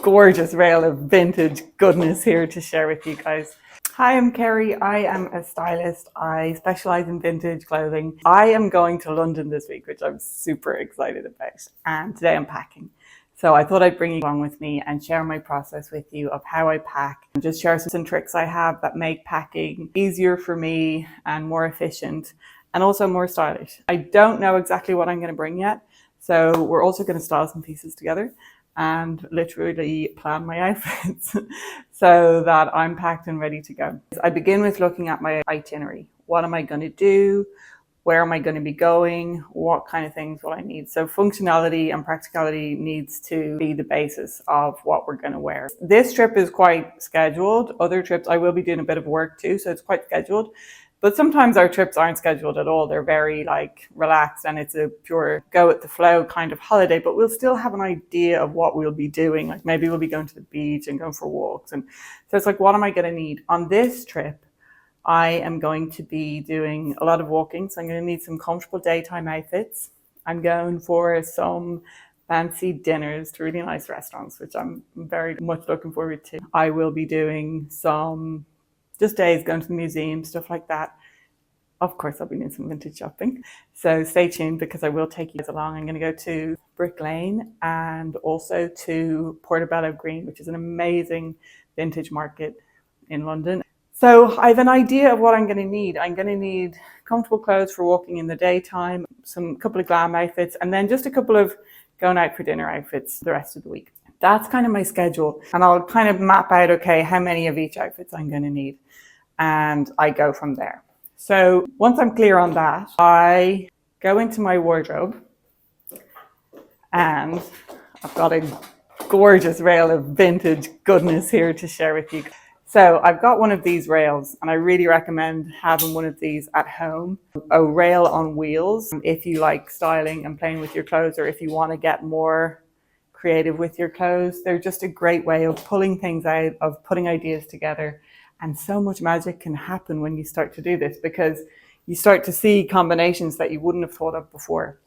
gorgeous rail of vintage goodness here to share with you guys. Hi, I'm Kerry. I am a stylist. I specialize in vintage clothing. I am going to London this week, which I'm super excited about. And today I'm packing. So I thought I'd bring you along with me and share my process with you of how I pack and just share some tricks I have that make packing easier for me and more efficient and also more stylish. I don't know exactly what I'm going to bring yet. So we're also going to style some pieces together and literally plan my outfits so that I'm packed and ready to go. I begin with looking at my itinerary. What am I going to do? Where am I going to be going? What kind of things will I need? So functionality and practicality needs to be the basis of what we're going to wear. This trip is quite scheduled. Other trips, I will be doing a bit of work too, so it's quite scheduled. But sometimes our trips aren't scheduled at all. They're very relaxed and it's a pure go with the flow kind of holiday, but we'll still have an idea of what we'll be doing. Like maybe we'll be going to the beach and going for walks. And so it's like, what am I going to need? On this trip, I am going to be doing a lot of walking. So I'm going to need some comfortable daytime outfits. I'm going for some fancy dinners to really nice restaurants, which I'm very much looking forward to. I will be doing some just days going to the museum, stuff like that. Of course, I'll be doing some vintage shopping. So stay tuned because I will take you guys along. I'm going to go to Brick Lane and also to Portobello Green, which is an amazing vintage market in London. So I have an idea of what I'm going to need. I'm going to need comfortable clothes for walking in the daytime, some couple of glam outfits, and then just a couple of going out for dinner outfits the rest of the week. That's kind of my schedule. And I'll kind of map out, okay, how many of each outfits I'm going to need. And I go from there. So once I'm clear on that, I go into my wardrobe and I've got a gorgeous rail of vintage goodness here to share with you. So I've got one of these rails and I really recommend having one of these at home. A rail on wheels if you like styling and playing with your clothes, or if you want to get more creative with your clothes. They're just a great way of pulling things out, of putting ideas together. And so much magic can happen when you start to do this because you start to see combinations that you wouldn't have thought of before.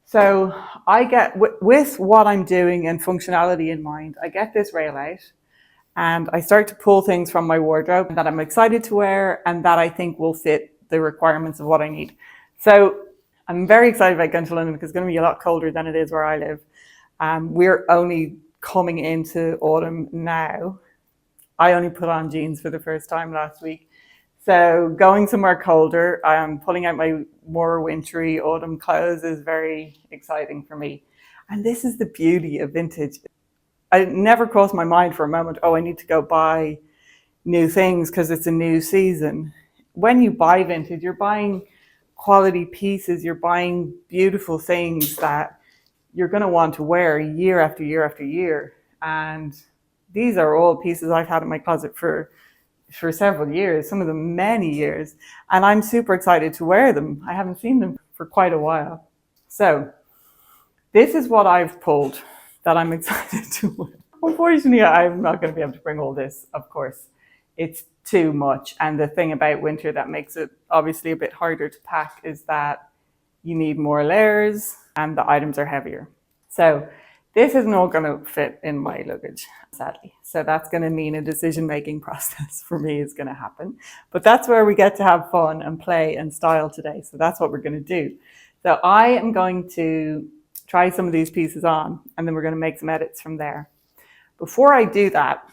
So I get, with what I'm doing and functionality in mind, I get this rail out and I start to pull things from my wardrobe that I'm excited to wear and that I think will fit the requirements of what I need. So I'm very excited about going to London because it's going to be a lot colder than it is where I live. We're only coming into autumn now. I only put on jeans for the first time last week. So going somewhere colder, pulling out my more wintry autumn clothes is very exciting for me. And this is the beauty of vintage. It never crossed my mind for a moment, oh, I need to go buy new things because it's a new season. When you buy vintage, you're buying quality pieces, you're buying beautiful things that you're going to want to wear year after year after year. And these are all pieces I've had in my closet for several years, some of them many years, and I'm super excited to wear them. I haven't seen them for quite a while. So this is what I've pulled that I'm excited to wear. Unfortunately, I'm not going to be able to bring all this, of course. It's too much. And the thing about winter that makes it obviously a bit harder to pack is that you need more layers and the items are heavier. So this isn't all going to fit in my luggage, sadly. So that's going to mean a decision-making process for me is going to happen. But that's where we get to have fun and play and style today. So that's what we're going to do. So I am going to try some of these pieces on and then we're going to make some edits from there. Before I do that,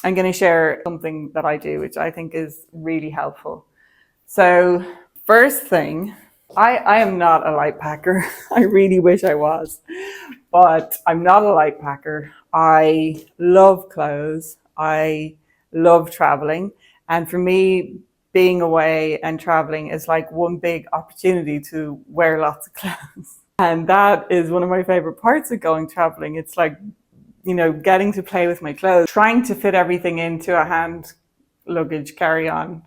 I'm going to share something that I do, which I think is really helpful. So first thing, I am not a light packer. I really wish I was, but I'm not a light packer. I love clothes. I love traveling. And for me, being away and traveling is like one big opportunity to wear lots of clothes. And that is one of my favorite parts of going traveling. It's like, you know, getting to play with my clothes. Trying to fit everything into a hand luggage carry-on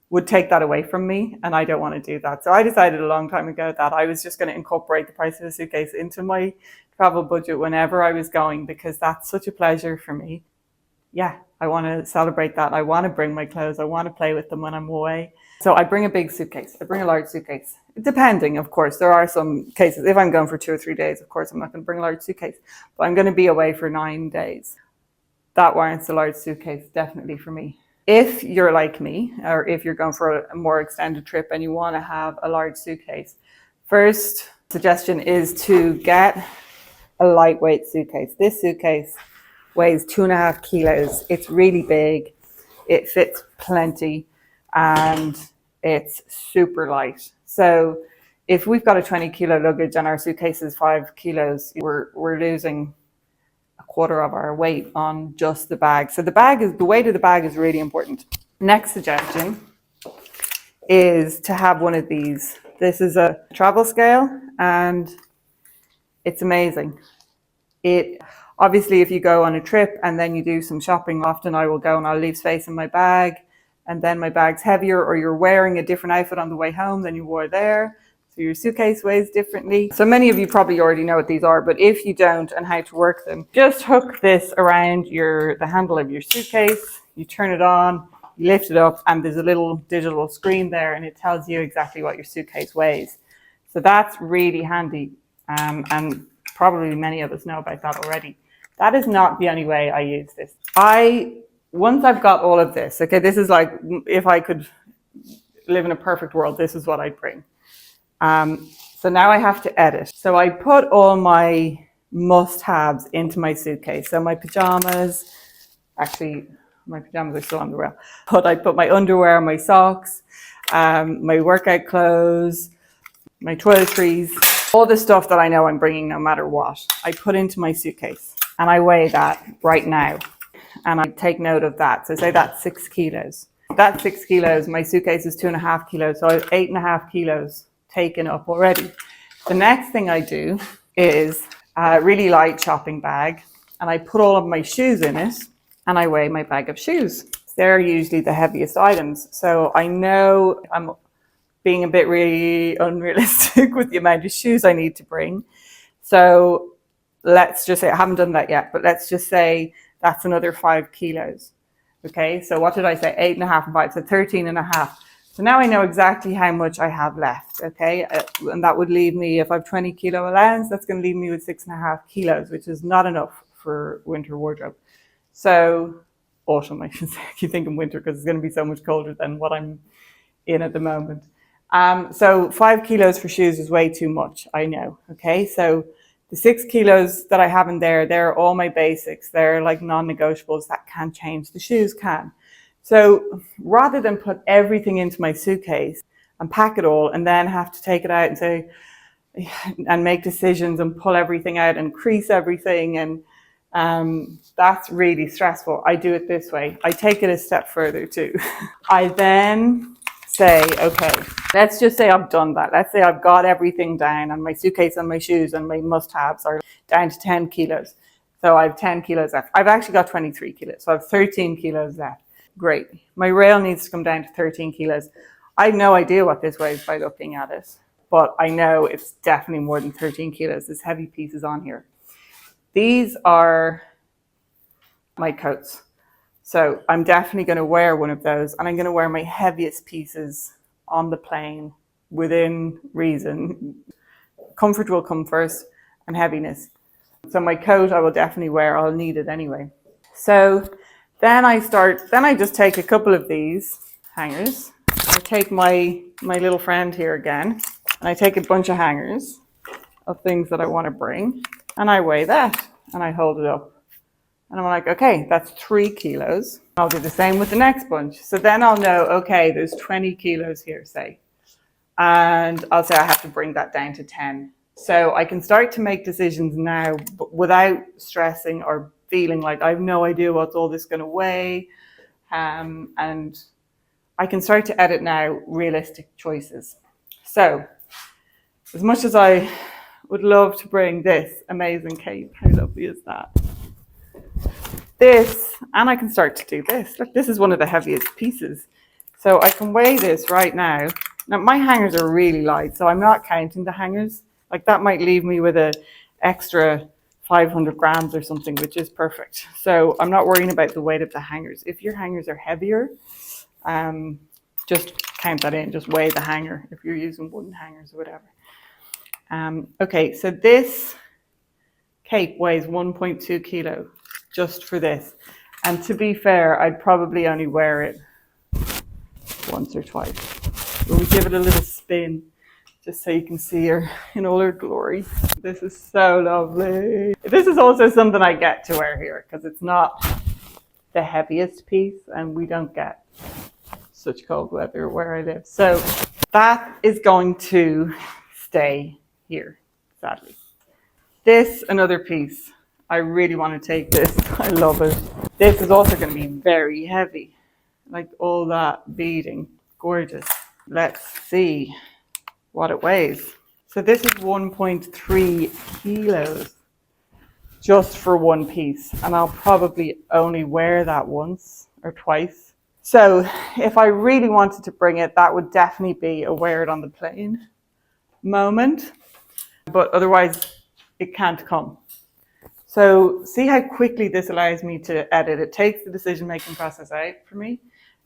would take that away from me, and I don't want to do that. So I decided a long time ago that I was just going to incorporate the price of a suitcase into my travel budget whenever I was going, because that's such a pleasure for me. Yeah, I want to celebrate that. I want to bring my clothes. I want to play with them when I'm away. So I bring a big suitcase. I bring a large suitcase. Depending, of course, there are some cases. If I'm going for 2 or 3 days, of course, I'm not going to bring a large suitcase. But I'm going to be away for 9 days. That warrants a large suitcase, definitely for me. If you're like me, or if you're going for a more extended trip and you want to have a large suitcase, first suggestion is to get a lightweight suitcase. This suitcase weighs 2.5 kilos. It's really big. It fits plenty and it's super light. So if we've got a 20-kilo luggage and our suitcase is 5 kilos, we're losing a quarter of our weight on just the bag. So the weight of the bag is really important. Next suggestion is to have one of these. This is a travel scale and it's amazing. It obviously, if you go on a trip and then you do some shopping, often I will go and I'll leave space in my bag and then my bag's heavier, or you're wearing a different outfit on the way home than you wore there. So your suitcase weighs differently. So many of you probably already know what these are, but if you don't and how to work them, just hook this around the handle of your suitcase, you turn it on, you lift it up, and there's a little digital screen there and it tells you exactly what your suitcase weighs. So that's really handy, and probably many of us know about that already. That is not the only way I use this. Once I've got all of this, okay, this is like, if I could live in a perfect world, this is what I'd bring. So now I have to edit. So I put all my must-haves into my suitcase. So my pajamas, actually, my pajamas are still on the rail, but I put my underwear, my socks, my workout clothes, my toiletries, all the stuff that I know I'm bringing no matter what, I put into my suitcase and I weigh that right now and I take note of that. So say that's 6 kilos. That's 6 kilos. My suitcase is 2.5 kilos. So I have 8.5 kilos taken up already. The next thing I do is a really light shopping bag and I put all of my shoes in it and I weigh my bag of shoes. They're usually the heaviest items. So I know I'm being a bit really unrealistic with the amount of shoes I need to bring. So let's just say, I haven't done that yet, but let's just say that's another 5 kilos. Okay, so what did I say? 8.5 and 5, so 13.5. So now I know exactly how much I have left, okay? And that would leave me, if I have 20 kilo allowance, that's going to leave me with 6.5 kilos, which is not enough for winter wardrobe. So autumn, I should say. I keep thinking winter because it's going to be so much colder than what I'm in at the moment. So 5 kilos for shoes is way too much, I know, okay? So the 6 kilos that I have in there, they're all my basics. They're like non-negotiables that can change. The shoes can. So rather than put everything into my suitcase and pack it all and then have to take it out and say, and make decisions and pull everything out and crease everything, and that's really stressful. I do it this way. I take it a step further too. I then say, okay, let's just say I've done that. Let's say I've got everything down and my suitcase and my shoes and my must-haves are down to 10 kilos. So I have 10 kilos left. I've actually got 23 kilos. So I have 13 kilos left. Great. My rail needs to come down to 13 kilos. I have no idea what this weighs by looking at it, but I know it's definitely more than 13 kilos. There's heavy pieces on here. These are my coats. So I'm definitely going to wear one of those, and I'm going to wear my heaviest pieces on the plane within reason. Comfort will come first and heaviness. So my coat I will definitely wear. I'll need it anyway. So then I just take a couple of these hangers. I take my little friend here again, and I take a bunch of hangers of things that I want to bring, and I weigh that, and I hold it up. And I'm like, okay, that's 3 kilos. I'll do the same with the next bunch. So then I'll know, okay, there's 20 kilos here, say. And I'll say I have to bring that down to 10. So I can start to make decisions now without stressing or feeling like I have no idea what's all this going to weigh. And I can start to edit now realistic choices. So as much as I would love to bring this amazing cape, how lovely is that? This, and I can start to do this. Look, this is one of the heaviest pieces. So I can weigh this right now. Now my hangers are really light, so I'm not counting the hangers. Like that might leave me with an extra 500 grams or something, which is perfect. So I'm not worrying about the weight of the hangers. If your hangers are heavier, just count that in, just weigh the hanger if you're using wooden hangers or whatever. Okay, so this cape weighs 1.2 kilo just for this. And to be fair, I'd probably only wear it once or twice. But we give it a little spin just so you can see her in all her glory. This is so lovely. This is also something I get to wear here because it's not the heaviest piece and we don't get such cold weather where I live. So that is going to stay here, sadly. This, another piece. I really want to take this. I love it. This is also going to be very heavy. Like all that beading. Gorgeous. Let's see what it weighs. So this is 1.3 kilos just for one piece. And I'll probably only wear that once or twice. So if I really wanted to bring it, that would definitely be a wear it on the plane moment. But otherwise, it can't come. So see how quickly this allows me to edit. It takes the decision-making process out for me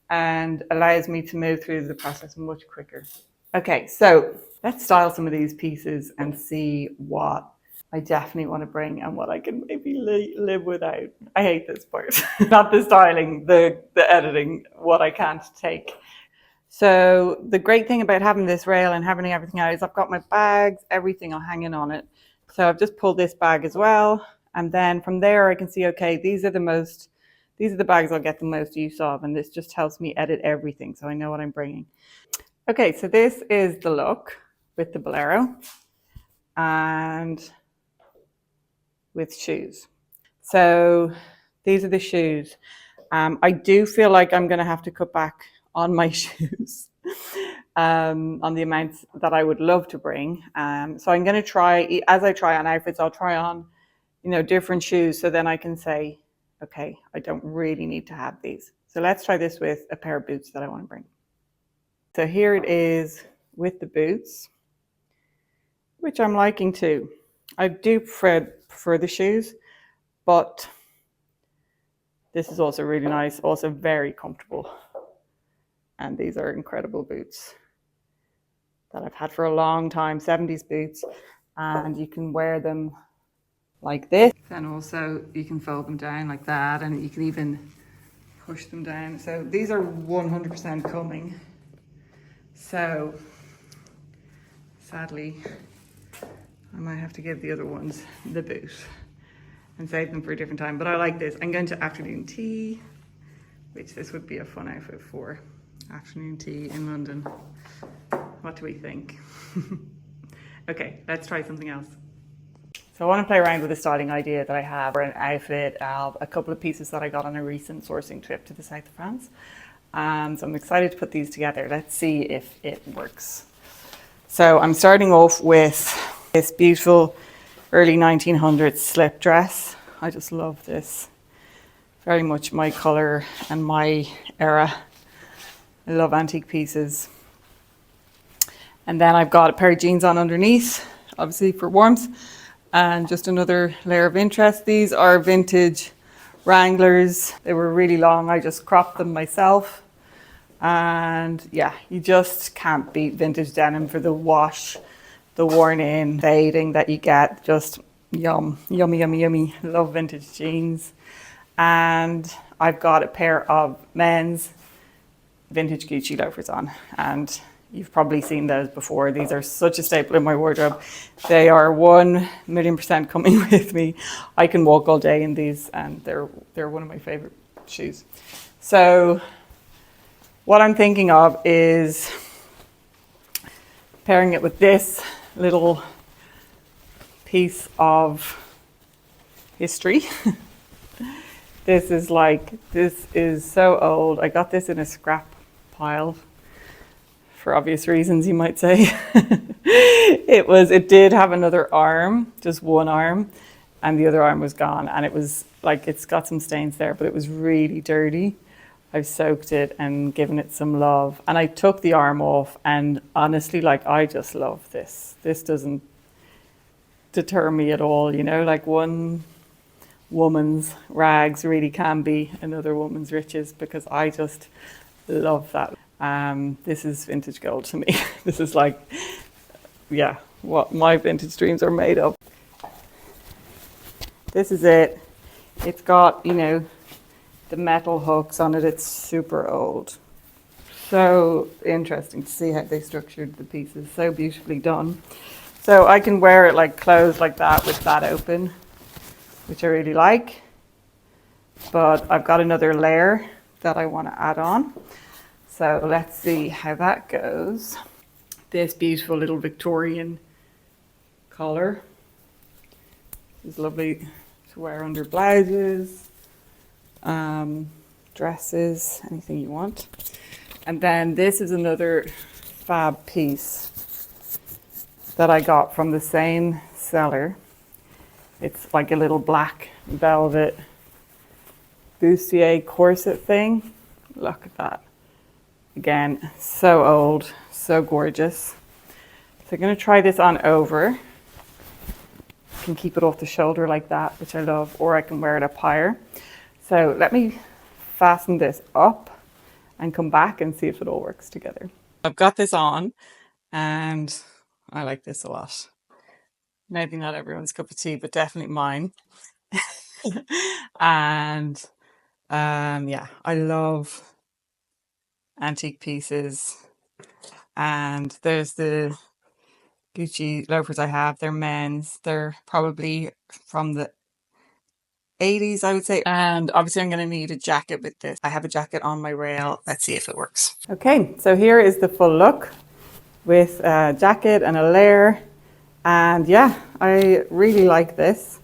and allows me to move through the process much quicker. Okay, so let's style some of these pieces and see what I definitely want to bring and what I can maybe live without. I hate this part. Not the styling, the editing, what I can't take. So the great thing about having this rail and having everything out is I've got my bags, everything all hanging on it. So I've just pulled this bag as well. And then from there I can see, okay, these are the bags I'll get the most use of. And this just helps me edit everything. So I know what I'm bringing. Okay, so this is the look with the bolero and with shoes. So these are the shoes. I do feel like I'm going to have to cut back on my shoes, on the amounts that I would love to bring. So I'm going to try, as I try on outfits, I'll try on, different shoes. So then I can say, okay, I don't really need to have these. So let's try this with a pair of boots that I want to bring. So here it is with the boots, which I'm liking too. I do prefer the shoes, but this is also really nice, also very comfortable. And these are incredible boots that I've had for a long time, 70s boots. And you can wear them like this. And also you can fold them down like that, and you can even push them down. So these are 100% coming. So sadly, I might have to give the other ones the boot and save them for a different time. But I like this. I'm going to afternoon tea, which this would be a fun outfit for. Afternoon tea in London. What do we think? Okay, let's try something else. So I want to play around with a styling idea that I have for an outfit of a couple of pieces that I got on a recent sourcing trip to the south of France. So I'm excited to put these together. Let's see if it works. So I'm starting off with this beautiful early 1900s slip dress. I just love this. Very much my color and my era. I love antique pieces. And then I've got a pair of jeans on underneath, obviously for warmth, and just another layer of interest. These are vintage Wranglers. They were really long. I just cropped them myself. And yeah, you just can't beat vintage denim for the wash, the worn in fading that you get. Just yummy, yummy, yummy. Love vintage jeans. And I've got a pair of men's vintage Gucci loafers on, and you've probably seen those before. These are such a staple in my wardrobe. They are 1,000,000% coming with me. I can walk all day in these, and they're one of my favorite shoes. So what I'm thinking of is pairing it with this little piece of history. This is so old. I got this in a scrap pile for obvious reasons, you might say. It did have another arm, just one arm, and the other arm was gone. And it was like, it's got some stains there, but it was really dirty. I've soaked it and given it some love. And I took the arm off, and honestly, I just love this. This doesn't deter me at all, like one woman's rags really can be another woman's riches, because I just love that. This is vintage gold to me. This is like, yeah, what my vintage dreams are made of. This is it. It's got, you know, the metal hooks on it. It's super old. So interesting to see how they structured the pieces. So beautifully done. So I can wear it like closed like that with that open, which I really like. But I've got another layer that I want to add on. So let's see how that goes. This beautiful little Victorian collar. It's lovely to wear under blouses, dresses, anything you want. And then this is another fab piece that I got from the same seller. It's like a little black velvet bustier corset thing. Look at that. Again, so old, so gorgeous. So I'm going to try this on over. I can keep it off the shoulder like that, which I love, or I can wear it up higher. So let me fasten this up and come back and see if it all works together. I've got this on and I like this a lot. Maybe not everyone's cup of tea, but definitely mine. And yeah, I love antique pieces. And there's the Gucci loafers I have. They're men's. They're probably from the 80s, I would say. And obviously I'm going to need a jacket with this. I have a jacket on my rail. Let's see if it works. Okay, so here is the full look with a jacket and a layer. And yeah, I really like this.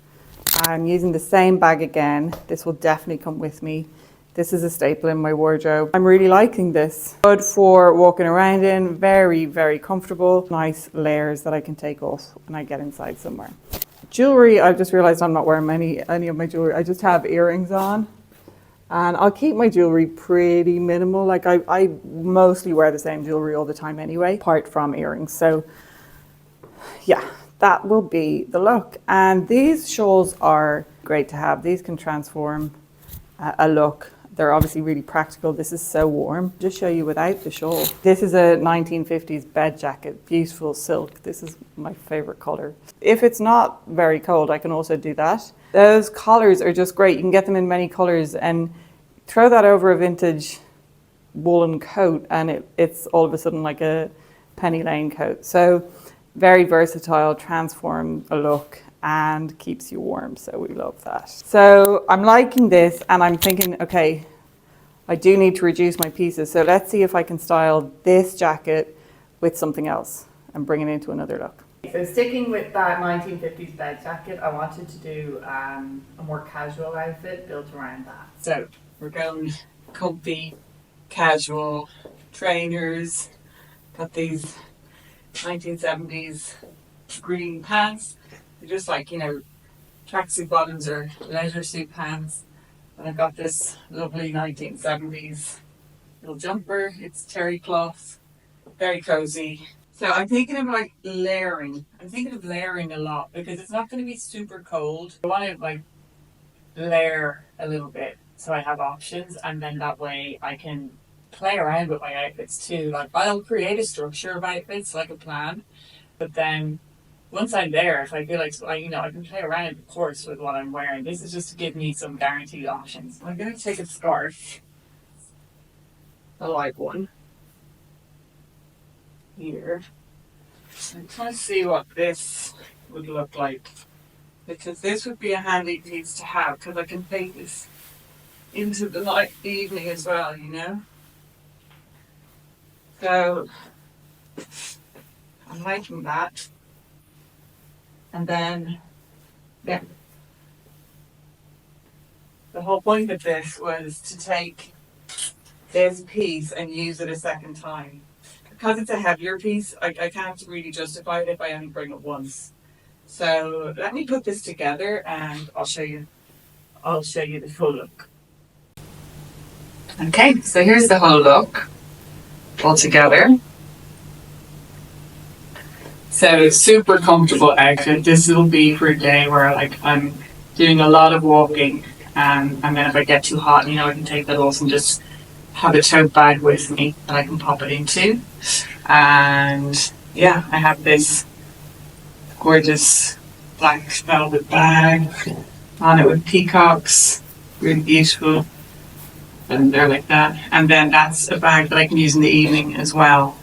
I'm using the same bag again. This will definitely come with me. This is a staple in my wardrobe. I'm really liking this. Good for walking around in, very, very comfortable. Nice layers that I can take off when I get inside somewhere. Jewelry, I've just realized I'm not wearing any of my jewelry. I just have earrings on. And I'll keep my jewelry pretty minimal. Like I mostly wear the same jewelry all the time anyway, apart from earrings. So yeah, that will be the look. And these shawls are great to have. These can transform a look. They're obviously really practical. This is so warm. Just show you without the shawl. This is a 1950s bed jacket, beautiful silk. This is my favorite color. If it's not very cold, I can also do that. Those collars are just great. You can get them in many colors and throw that over a vintage woolen coat and it's all of a sudden like a Penny Lane coat. So very versatile, transform a look and keeps you warm. So we love that. So I'm liking this and I'm thinking, okay, I do need to reduce my pieces. So let's see if I can style this jacket with something else and bring it into another look. So sticking with that 1950s bed jacket, I wanted to do a more casual outfit built around that. So we're going comfy, casual trainers. Got these 1970s green pants. They're just like, you know, tracksuit bottoms or leisure suit pants. And I've got this lovely 1970s little jumper. It's terry cloth, very cozy. So I'm thinking of like layering. I'm thinking of layering a lot because it's not going to be super cold. I want to like layer a little bit so I have options, and then that way I can play around with my outfits too. Like I'll create a structure of outfits, like a plan, but then once I'm there, if I feel like, you know, I can play around, of course, with what I'm wearing. This is just to give me some guaranteed options. I'm going to take a scarf, a light one, here. I'm trying to see what this would look like, because this would be a handy piece to have, because I can take this into the evening as well, you know. So I'm liking that. And then, yeah, the whole point of this was to take this piece and use it a second time. Because it's a heavier piece, I can't really justify it if I only bring it once. So let me put this together and I'll show you the full look. Okay, so here's the whole look all together. So super comfortable outfit. This will be for a day where like I'm doing a lot of walking, and then if I get too hot, you know, I can take that off and just have a tote bag with me that I can pop it into. And yeah, I have this gorgeous black velvet bag on it with peacocks, really beautiful. And they're like that. And then that's a bag that I can use in the evening as well.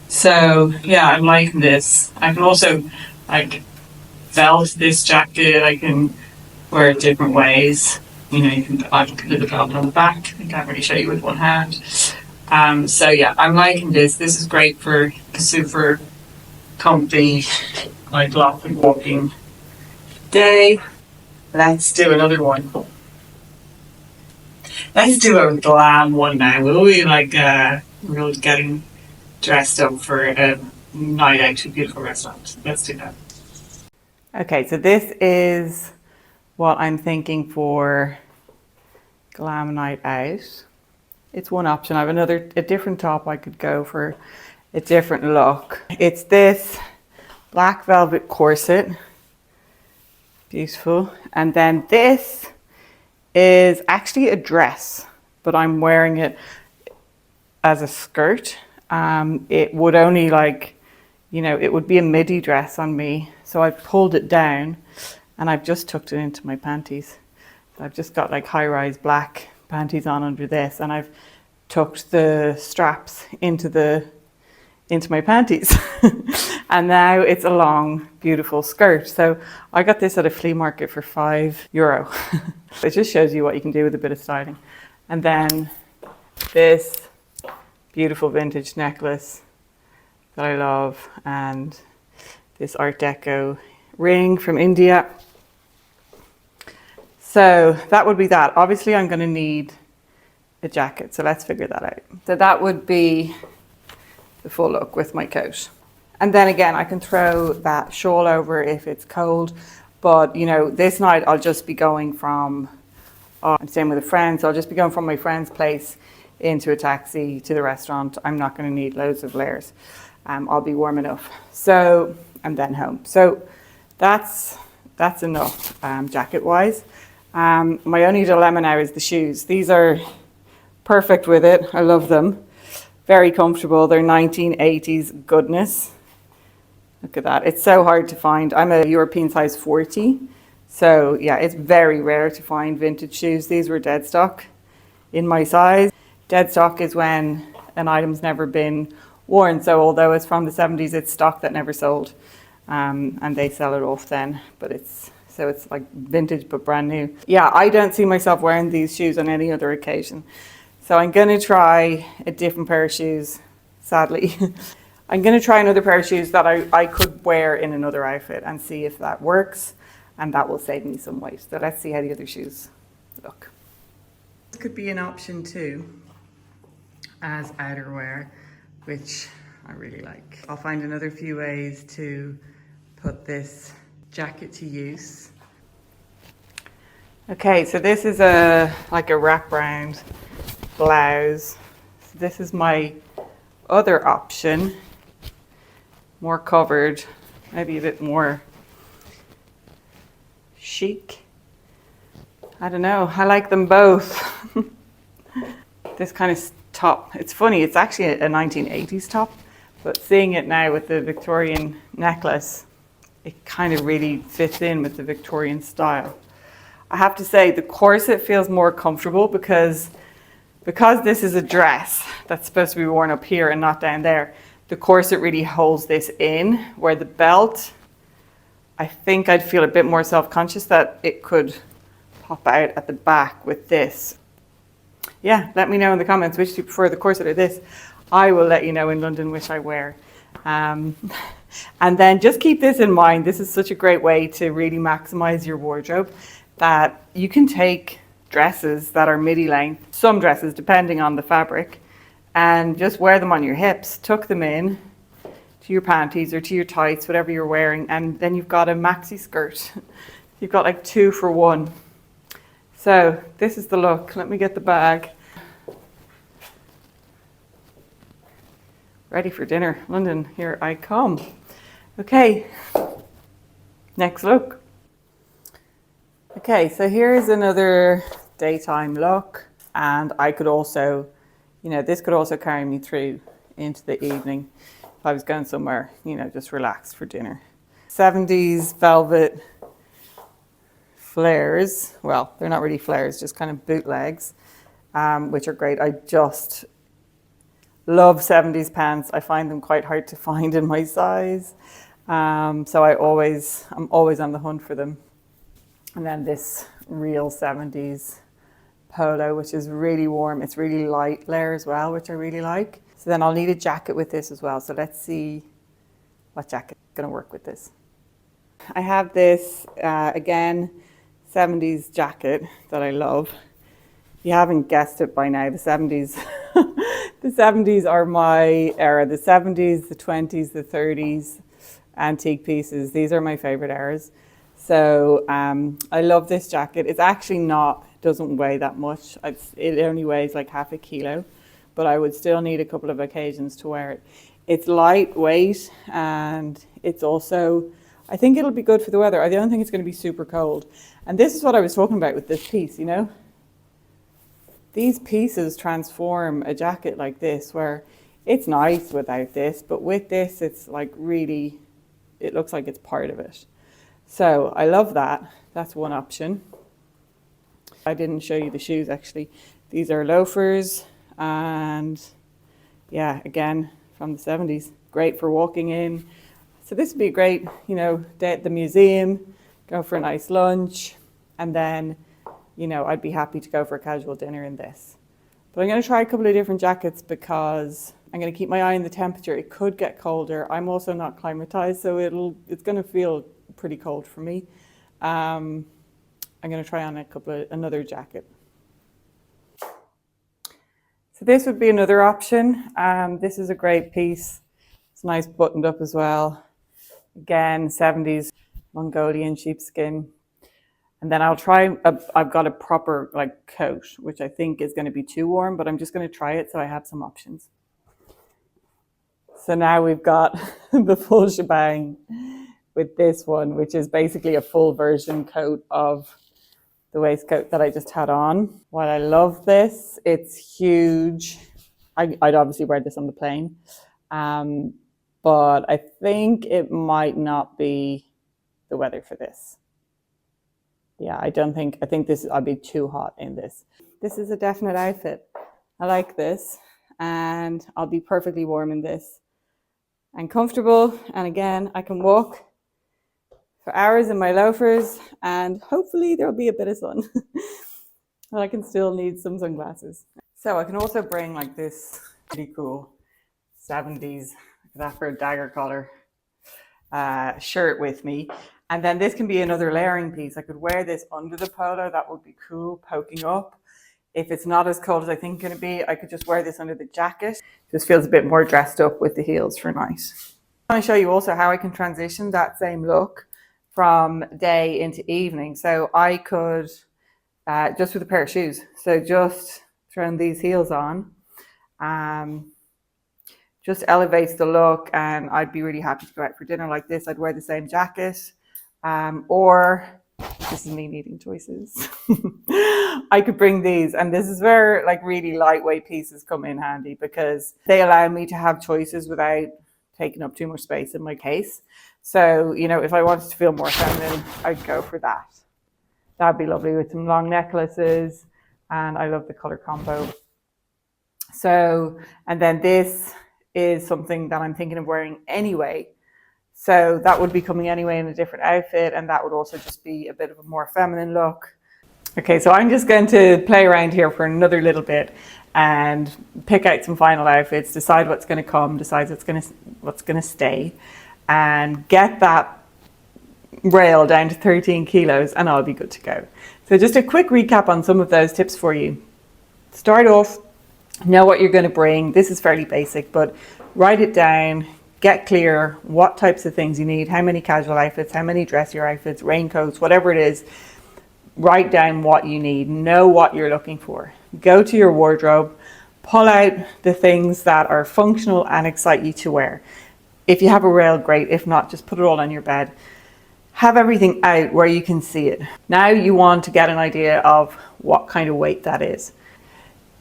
So yeah, I'm liking this. I can also like felt this jacket. I can wear it different ways. You know, you can I can put the belt on the back. I can't really show you with one hand. So yeah, I'm liking this. This is great for a super comfy, like loft and walking day. Let's do another one. Let's do a glam one now. Will we we're getting dressed up for a night out to a beautiful restaurant. Let's do that. Okay, so this is what I'm thinking for glam night out. It's one option. I have a different top I could go for a different look. It's this black velvet corset. Beautiful. And then this is actually a dress, but I'm wearing it as a skirt. It would only it would be a midi dress on me. So I've pulled it down and I've just tucked it into my panties. So I've just got like high-rise black panties on under this, and I've tucked the straps into my panties. And now it's a long, beautiful skirt. So I got this at a flea market for €5. It just shows you what you can do with a bit of styling. And then this beautiful vintage necklace that I love, and this Art Deco ring from India. So that would be that. Obviously I'm going to need a jacket, so let's figure that out. So that would be the full look with my coat. And then again, I can throw that shawl over if it's cold, but you know, this night I'll just be going from, I'm staying with a friend, so I'll just be going from my friend's place into a taxi to the restaurant. I'm not going to need loads of layers. I'll be warm enough. So, and then home. So that's enough jacket wise. My only dilemma now is the shoes. These are perfect with it. I love them. Very comfortable. They're 1980s goodness. Look at that. It's so hard to find. I'm a European size 40. So yeah, it's very rare to find vintage shoes. These were dead stock in my size. Dead stock is when an item's never been worn. So although it's from the 70s, it's stock that never sold. And they sell it off then. But it's like vintage but brand new. Yeah, I don't see myself wearing these shoes on any other occasion. So I'm going to try a different pair of shoes, sadly. I'm going to try another pair of shoes that I could wear in another outfit and see if that works, and that will save me some weight. So let's see how the other shoes look. This could be an option too, as outerwear, which I really like. I'll find another few ways to put this jacket to use. Okay, so this is like a wraparound blouse. So this is my other option, more covered, maybe a bit more chic. I don't know, I like them both. This kind of top, it's funny, it's actually a 1980s top, but seeing it now with the Victorian necklace, it kind of really fits in with the Victorian style. I have to say the corset feels more comfortable because this is a dress that's supposed to be worn up here and not down there. The corset really holds this in, where the belt, I think I'd feel a bit more self-conscious that it could pop out at the back with this. Yeah, let me know in the comments which do you prefer, the corset or this. I will let you know in London which I wear. And then just keep this in mind. This is such a great way to really maximize your wardrobe, that you can take dresses that are midi length, some dresses depending on the fabric, and just wear them on your hips, tuck them in to your panties or to your tights, whatever you're wearing, and then you've got a maxi skirt. You've got like 2 for 1. So this is the look. Let me get the bag. Ready for dinner. London, here I come. Okay, next look. Okay, so here's another daytime look, and I could also You know, this could also carry me through into the evening if I was going somewhere, you know, just relax for dinner. 70s velvet flares. Well, they're not really flares, just kind of bootlegs, which are great. I just love 70s pants. I find them quite hard to find in my size. So I'm always on the hunt for them. And then this real 70s polo, which is really warm. It's really light layer as well, which I really like. So then I'll need a jacket with this as well. So let's see what jacket is going to work with this. I have this, again, 70s jacket that I love. If you haven't guessed it by now, the 70s, the 70s are my era. The 70s, the 20s, the 30s, antique pieces. These are my favorite eras. So I love this jacket. It's actually not, doesn't weigh that much. It only weighs like half a kilo, but I would still need a couple of occasions to wear it. It's lightweight, and it's also, I think it'll be good for the weather. I don't think it's going to be super cold. And this is what I was talking about with this piece, you know? These pieces transform a jacket like this, where it's nice without this, but with this, it's like really, it looks like it's part of it. So I love that. That's one option. I didn't show you the shoes actually. These are loafers, and yeah, again, from the 70s. Great for walking in. So this would be great, you know, day at the museum, go for a nice lunch, and then, you know, I'd be happy to go for a casual dinner in this. But I'm going to try a couple of different jackets because I'm going to keep my eye on the temperature. It could get colder. I'm also not climatized, so it's going to feel pretty cold for me. I'm going to try on another jacket. So this would be another option. This is a great piece. It's nice buttoned up as well. Again, 70s Mongolian sheepskin. And then I'll try, I've got a proper like coat, which I think is going to be too warm, but I'm just going to try it so I have some options. So now we've got the full shebang with this one, which is basically a full version coat of the waistcoat that I just had on. While I love this, it's huge. I'd obviously wear this on the plane, but I think it might not be the weather for this. Yeah, I think this, I'll be too hot in this. This is a definite outfit. I like this, and I'll be perfectly warm in this and comfortable. And again, I can walk for hours in my loafers, and hopefully there'll be a bit of sun. But I can still need some sunglasses. So I can also bring like this pretty cool 70s, that for a dagger collar shirt with me. And then this can be another layering piece. I could wear this under the polo. That would be cool, poking up. If it's not as cold as I think it's going to be, I could just wear this under the jacket. Just feels a bit more dressed up with the heels for night. I want to show you also how I can transition that same look from day into evening. So I could, just with a pair of shoes. So just throwing these heels on, just elevates the look, and I'd be really happy to go out for dinner like this. I'd wear the same jacket. Or this is me needing choices. I could bring these, and this is where like really lightweight pieces come in handy because they allow me to have choices without taking up too much space in my case. So, you know, if I wanted to feel more feminine, I'd go for that. That'd be lovely with some long necklaces, and I love the color combo. So, and then this is something that I'm thinking of wearing anyway. So that would be coming anyway in a different outfit, and that would also just be a bit of a more feminine look. Okay, so I'm just going to play around here for another little bit and pick out some final outfits, decide what's going to come, decide what's going to stay, and get that rail down to 13 kilos, and I'll be good to go. So just a quick recap on some of those tips for you. Start off, know what you're going to bring. This is fairly basic, but write it down. Get clear what types of things you need, how many casual outfits, how many dressier outfits, raincoats, whatever it is. Write down what you need, know what you're looking for. Go to your wardrobe, pull out the things that are functional and excite you to wear. If you have a rail, great. If not, just put it all on your bed. Have everything out where you can see it. Now you want to get an idea of what kind of weight that is.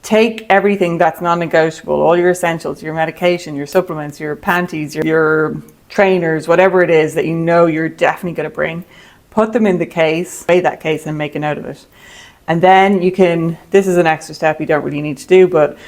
take everything that's non-negotiable, all your essentials, your medication, your supplements, your panties, your trainers, whatever it is that you know you're definitely going to bring, put them in the case, weigh that case and make a note of it. And then you can, this is an extra step you don't really need to do, but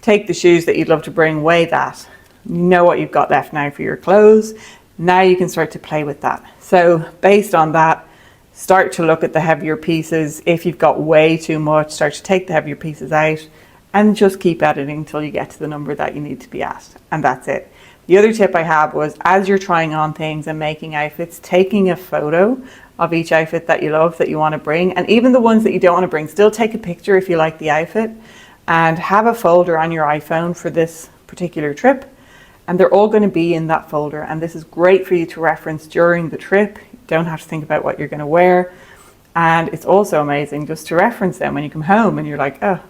take the shoes that you'd love to bring, weigh that. You know what you've got left now for your clothes. Now you can start to play with that. So based on that, start to look at the heavier pieces. If you've got way too much, start to take the heavier pieces out and just keep editing until you get to the number that you need to be at. And that's it. The other tip I have was, as you're trying on things and making outfits, taking a photo of each outfit that you love, that you want to bring, and even the ones that you don't want to bring, still take a picture if you like the outfit, and have a folder on your iPhone for this particular trip, and they're all going to be in that folder. And this is great for you to reference during the trip. You don't have to think about what you're going to wear, and it's also amazing just to reference them when you come home and you're like, oh,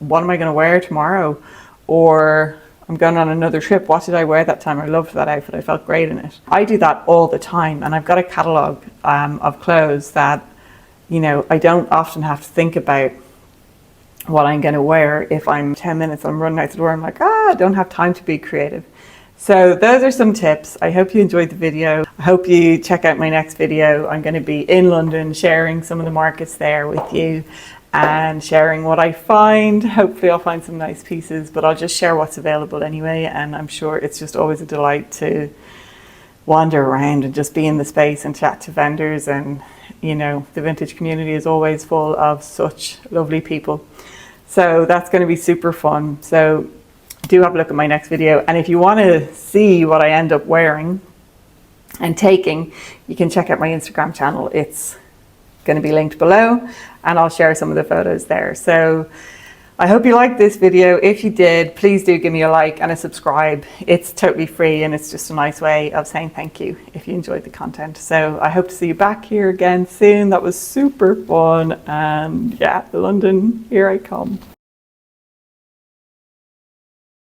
what am I going to wear tomorrow? Or I'm going on another trip. What did I wear that time? I loved that outfit. I felt great in it. I do that all the time, and I've got a catalogue of clothes that, you know, I don't often have to think about what I'm going to wear. If I'm 10 minutes, I'm running out the door, I'm like, I don't have time to be creative. So those are some tips. I hope you enjoyed the video. I hope you check out my next video. I'm going to be in London sharing some of the markets there with you and sharing what I find. Hopefully I'll find some nice pieces, but I'll just share what's available anyway. And I'm sure it's just always a delight to wander around and just be in the space and chat to vendors. And, you know, the vintage community is always full of such lovely people. So that's going to be super fun. So do have a look at my next video. And if you want to see what I end up wearing and taking, you can check out my Instagram channel. It's going to be linked below, and I'll share some of the photos there. So I hope you liked this video. If you did, please do give me a like and a subscribe. It's totally free, and it's just a nice way of saying thank you if you enjoyed the content. So I hope to see you back here again soon. That was super fun. And yeah, London, here I come.